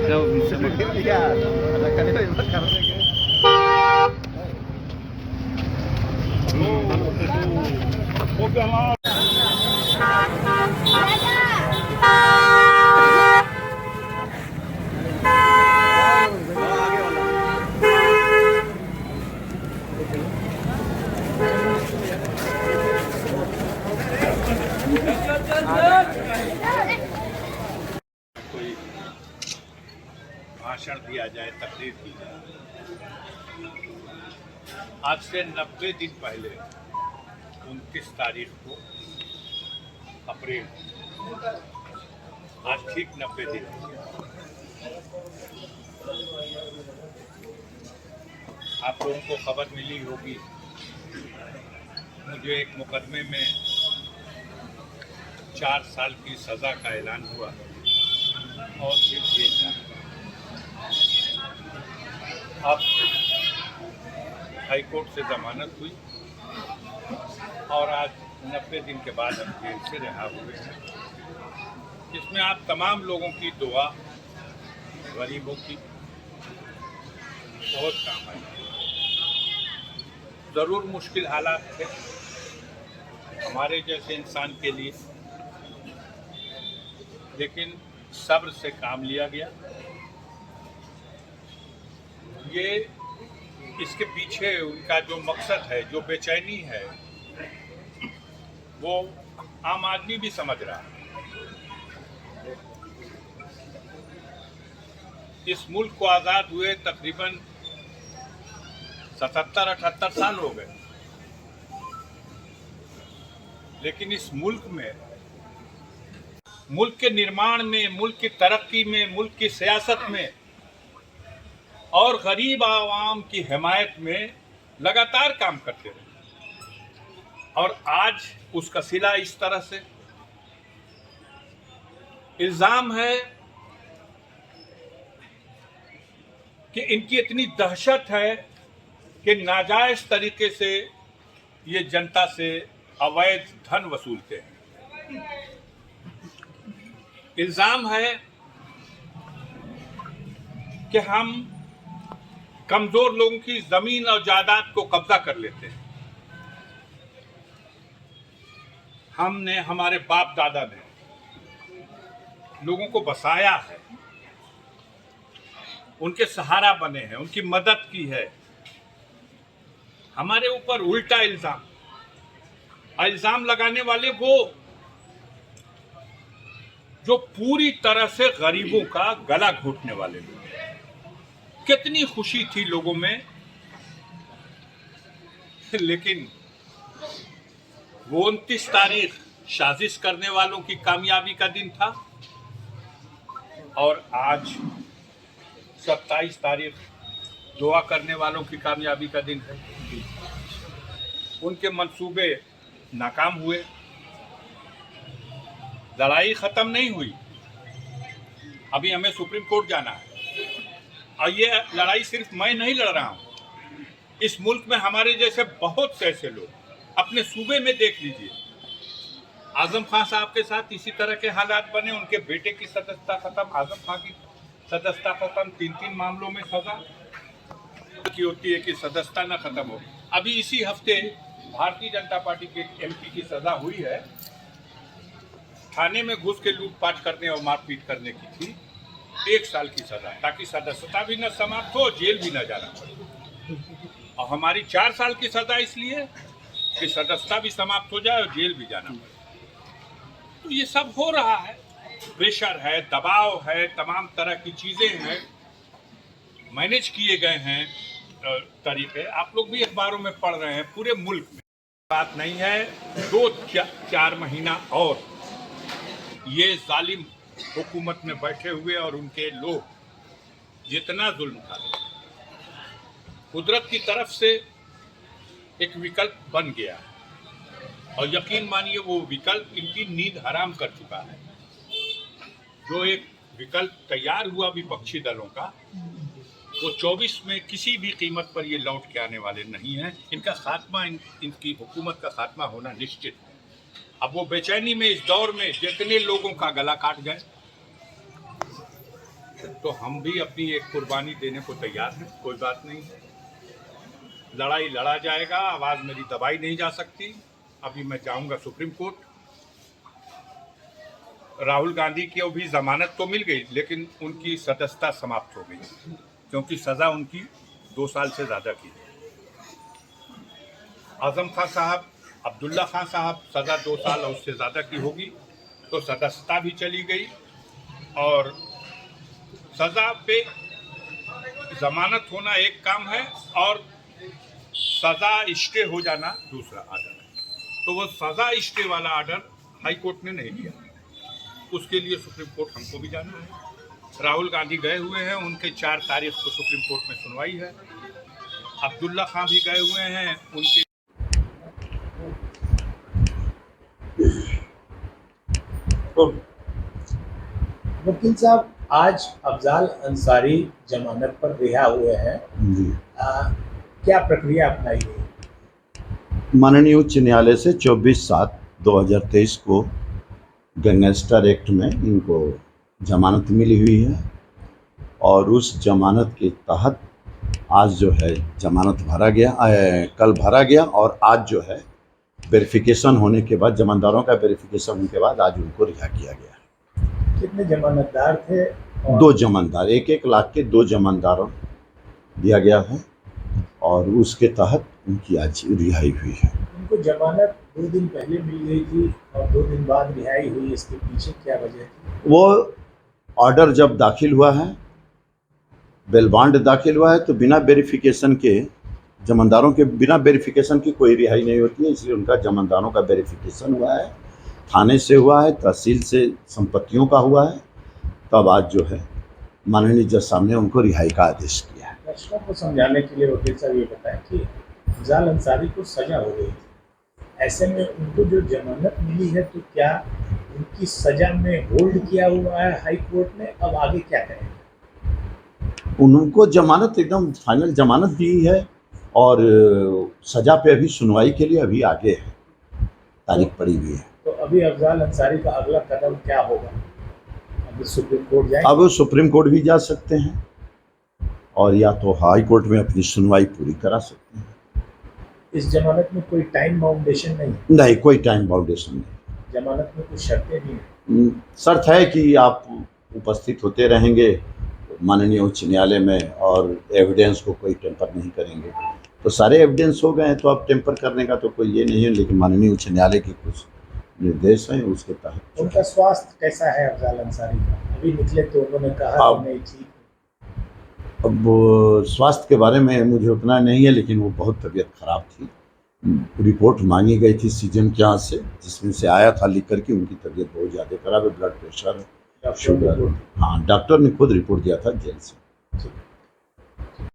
Ikaw, bisa mag... Yan. Kanina yung magkarne ka. Huwag ka nga! कोई भाषण दिया जाए, तकरीर की जाए। आज से 90 दिन पहले 29 तारीख को अप्रैल, आज ठीक 90 दिन आप लोगों को खबर मिली होगी, मुझे एक मुकदमे में 4 साल की सज़ा का ऐलान हुआ और फिर जेल जाना। अब हाईकोर्ट से जमानत हुई और आज 90 दिन के बाद हम जेल से रिहा हुए हैं। इसमें आप तमाम लोगों की दुआ, गरीबों की बहुत काम आई। ज़रूर मुश्किल हालात थे हमारे जैसे इंसान के लिए, लेकिन सब्र से काम लिया गया। ये इसके पीछे उनका जो मकसद है, जो बेचैनी है, वो आम आदमी भी समझ रहा है। इस मुल्क को आज़ाद हुए तकरीबन 77-78 साल हो गए, लेकिन इस मुल्क में, मुल्क के निर्माण में, मुल्क की तरक्की में, मुल्क की सियासत में और गरीब आवाम की हिमायत में लगातार काम करते रहे। और आज उसका सिला इस तरह से इल्ज़ाम है कि इनकी इतनी दहशत है कि नाजायज़ तरीके से ये जनता से अवैध धन वसूलते हैं। इल्ज़ाम है कि हम कमज़ोर लोगों की ज़मीन और जायदाद को कब्जा कर लेते हैं। हमने, हमारे बाप दादा ने लोगों को बसाया है, उनके सहारा बने हैं, उनकी मदद की है। हमारे ऊपर उल्टा इल्ज़ाम लगाने वाले वो जो पूरी तरह से गरीबों का गला घोटने वाले लोग। कितनी खुशी थी लोगों में, लेकिन वो 29 तारीख साजिश करने वालों की कामयाबी का दिन था और आज 27 तारीख दुआ करने वालों की कामयाबी का दिन है। उनके मंसूबे नाकाम हुए, लड़ाई ख़त्म नहीं हुई। अभी हमें सुप्रीम कोर्ट जाना है और ये लड़ाई सिर्फ मैं नहीं लड़ रहा हूँ। इस मुल्क में हमारे जैसे बहुत से ऐसे लोग, अपने सूबे में देख लीजिए, आजम खान साहब के साथ इसी तरह के हालात बने। उनके बेटे की सदस्यता खत्म, आजम खान की सदस्यता खत्म, 3-3 मामलों में सजा की होती है कि सदस्यता न खत्म हो। अभी इसी हफ्ते भारतीय जनता पार्टी के MP की सजा हुई है, थाने में घुस के लूटपाट करने और मारपीट करने की थी, 1 साल की सजा, ताकि सदस्यता भी न समाप्त हो, जेल भी न जाना पड़े। और हमारी 4 साल की सजा इसलिए कि सदस्यता भी समाप्त हो जाए और जेल भी जाना पड़े। तो ये सब हो रहा है, प्रेशर है, दबाव है, तमाम तरह की चीज़ें हैं, मैनेज किए गए हैं तरीके। आप लोग भी अखबारों में पढ़ रहे हैं, पूरे मुल्क में बात नहीं है। 2-4 महीना और ये जालिम हुकूमत में बैठे हुए और उनके लोग जितना जुल्म कर रहे हैं, कुदरत की तरफ से एक विकल्प बन गया है और यकीन मानिए वो विकल्प इनकी नींद हराम कर चुका है। जो एक विकल्प तैयार हुआ विपक्षी दलों का, वो 24 में किसी भी कीमत पर ये लौट के आने वाले नहीं हैं। इनका खात्मा, इनकी हुकूमत का खात्मा होना निश्चित है। अब वो बेचैनी में, इस दौर में जितने लोगों का गला काट गए, तो हम भी अपनी एक कुर्बानी देने को तैयार हैं, कोई बात नहीं है। लड़ाई लड़ा जाएगा, आवाज़ मेरी दबाई नहीं जा सकती। अभी मैं जाऊंगा सुप्रीम कोर्ट। राहुल गांधी की भी जमानत तो मिल गई, लेकिन उनकी सदस्यता समाप्त हो गई क्योंकि सज़ा उनकी 2 साल से ज़्यादा की। आजम खान साहब, अब्दुल्ला खान साहब सज़ा 2 साल और उससे ज़्यादा की होगी, तो सदस्यता भी चली गई और सज़ा पे जमानत होना एक काम है और सज़ा स्टे हो जाना दूसरा आर्डर है। तो वो सज़ा स्टे वाला आर्डर हाई कोर्ट ने नहीं दिया, उसके लिए सुप्रीम कोर्ट हमको भी जाना है। राहुल गांधी गए हुए हैं, उनके 4 तारीख को सुप्रीम कोर्ट में सुनवाई है। अब्दुल्ला खान भी गए हुए हैं, उनके वकील साहब, आज अफजाल अंसारी जमानत पर रिहा हुए हैं। क्या प्रक्रिया अपनाई गई? माननीय उच्च न्यायालय से 24/7/2023 को गैंगस्टर एक्ट में इनको जमानत मिली हुई है और उस जमानत के तहत आज जो है जमानत भरा गया, कल भरा गया और आज जो है वेरिफिकेशन होने के बाद, जमानतदारों का वेरिफिकेशन होने के बाद आज उनको रिहा किया गया। कितने जमानतदार थे? 2 जमानतदार, 1-1 लाख के 2 जमानतदारों दिया गया है और उसके तहत उनकी आज रिहाई हुई है। उनको जमानत 2 दिन पहले मिल गई थी और 2 दिन बाद रिहाई हुई, इसके पीछे क्या वजह थी? वो ऑर्डर जब दाखिल हुआ है, बेल बॉन्ड दाखिल हुआ है, तो बिना वेरिफिकेशन के, जमानतदारों के बिना वेरिफिकेशन की कोई रिहाई नहीं होती है, इसलिए उनका जमानतदारों का वेरिफिकेशन हुआ है, थाने से हुआ है, तहसील से संपत्तियों का हुआ है, तब आज जो है माननीय जज साहब ने उनको रिहाई का आदेश किया है। दर्शकों को समझाने के लिए वकील साहब ये बताएं कि अफजाल अंसारी को सजा हो गई, ऐसे में उनको जो जमानत मिली है, तो क्या उनकी सजा में होल्ड किया हुआ है हाई कोर्ट ने? अब आगे क्या करेंगे? उनको जमानत एकदम फाइनल जमानत दी है और सजा पे अभी सुनवाई के लिए अभी आगे है, तारीख पड़ी हुई है। तो अभी अफजाल अंसारी का अगला कदम क्या होगा? अभी सुप्रीम कोर्ट जाएंगे? अब वो सुप्रीम कोर्ट भी जा सकते हैं और या तो हाई कोर्ट में अपनी सुनवाई पूरी करा सकते हैं। इस जमानत में कोई टाइम बाउंडेशन नहीं? नहीं, कोई टाइम बाउंडेशन नहीं। जमानत में कुछ शर्तें नहीं है? शर्त है कि आप उपस्थित होते रहेंगे माननीय उच्च न्यायालय में और एविडेंस को कोई टेम्पर नहीं करेंगे। तो सारे एविडेंस हो गए हैं, तो अब टेम्पर करने का तो कोई ये नहीं है, लेकिन माननीय उच्च न्यायालय के कुछ निर्देश हैं, उसके तहत। उनका स्वास्थ्य कैसा है अफजाल अंसारी का? अभी निकले तो उन्होंने कहा कि नहीं ठीक। अब स्वास्थ्य के बारे में मुझे उतना नहीं है, लेकिन वो बहुत तबीयत खराब थी। रिपोर्ट मांगी गई थी सीजन के यहाँ से, जिसमें से आया था लिख कर कि उनकी तबीयत बहुत ज़्यादा खराब है, ब्लड प्रेशर, शुगर। हाँ, डॉक्टर ने खुद रिपोर्ट दिया था जेल से।